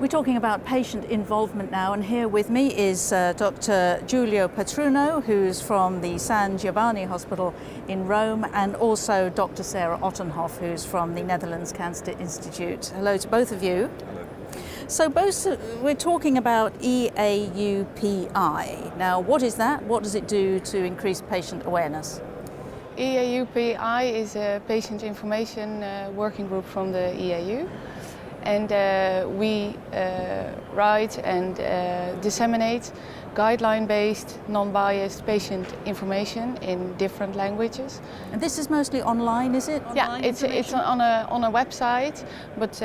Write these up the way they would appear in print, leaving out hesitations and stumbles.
We're talking about patient involvement now, and here with me is Dr. Giulio Patruno, who's from the San Giovanni Hospital in Rome, and also Dr. Sarah Ottenhof, who's from the Netherlands Cancer Institute. Hello to both of you. Hello. So we're talking about EAU-PI. Now, what is that? What does it do to increase patient awareness? EAU-PI is a patient information working group from the EAU. And we write and disseminate guideline-based, non-biased patient information in different languages. And this is mostly online, is it? Online it's on a website, but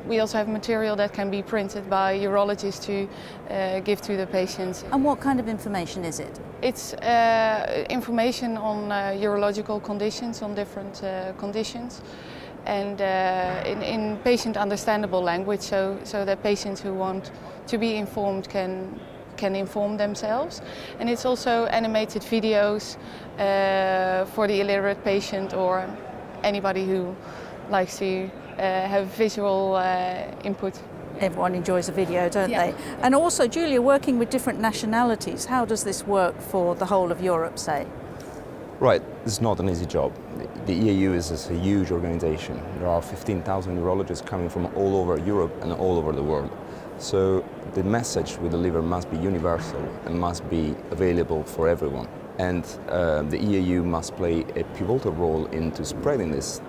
we also have material that can be printed by urologists to give to the patients. And what kind of information is it? It's information on urological conditions, on different conditions. And in patient understandable language, so that patients who want to be informed can inform themselves. And it's also animated videos for the illiterate patient or anybody who likes to have visual input. Everyone enjoys a video, don't they? And also, Giulia, working with different nationalities, how does this work for the whole of Europe, say? Right, it's not an easy job. The EAU is a huge organization. There are 15,000 urologists coming from all over Europe and all over the world. So the message we deliver must be universal and must be available for everyone. And the EAU must play a pivotal role into spreading this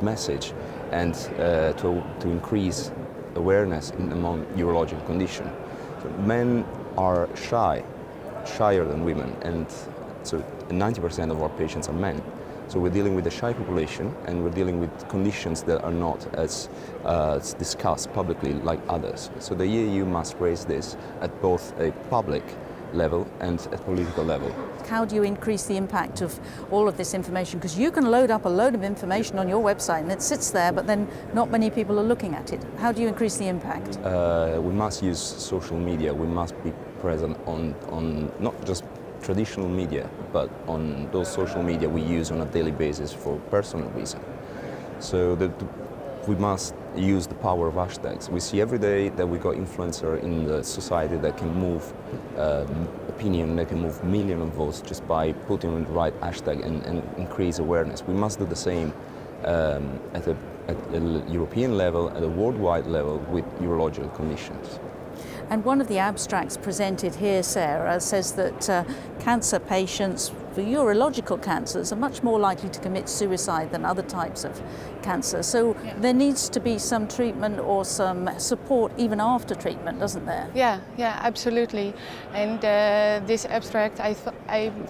message and to increase awareness among urological conditions. So men are shyer than women, and so 90% of our patients are men. So we're dealing with a shy population, and we're dealing with conditions that are not as discussed publicly like others. So the EAU must raise this at both a public level and at political level. How do you increase the impact of all of this information? Because you can load up a load of information on your website and it sits there, but then not many people are looking at it. How do you increase the impact? We must use social media. We must be present on not just traditional media, but on those social media we use on a daily basis for personal reasons. So we must use the power of hashtags. We see every day that we got influencers in the society that can move opinion, that can move millions of votes just by putting the right hashtag and increase awareness. We must do the same at a European level, at a worldwide level with urological conditions. And one of the abstracts presented here, Sarah, says that cancer patients for urological cancers are much more likely to commit suicide than other types of cancer. So there needs to be some treatment or some support even after treatment, doesn't there? Yeah, absolutely. And this abstract, I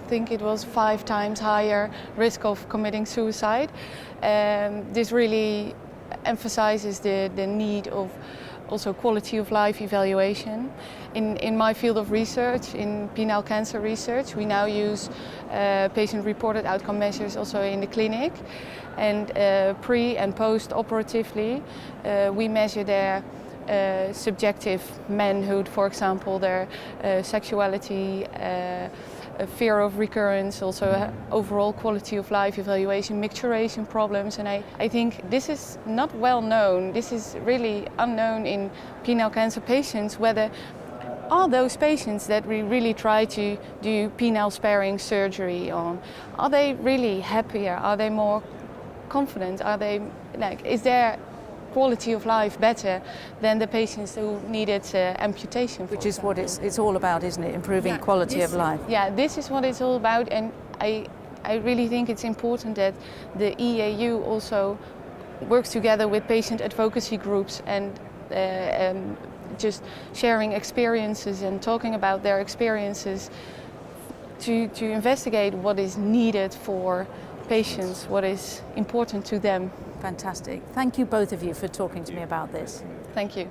think it was 5 times higher risk of committing suicide. This really emphasizes the need of also quality of life evaluation. In my field of research, in penile cancer research, we now use patient-reported outcome measures also in the clinic. And pre- and post-operatively, we measure their subjective manhood, for example, their sexuality, fear of recurrence, also overall quality of life evaluation, micturition problems. And I think this is not well known. This is really unknown in penile cancer patients, whether are those patients that we really try to do penile sparing surgery on, are they really happier? Are they more confident? Are they is their quality of life better than the patients who needed amputation? Which is what it's all about, isn't it? Improving quality of life. Yeah, this is what it's all about, and I really think it's important that the EAU also works together with patient advocacy groups and just sharing experiences and talking about their experiences to investigate what is needed for patients, what is important to them. Fantastic. Thank you both of you for talking to me about this. Thank you.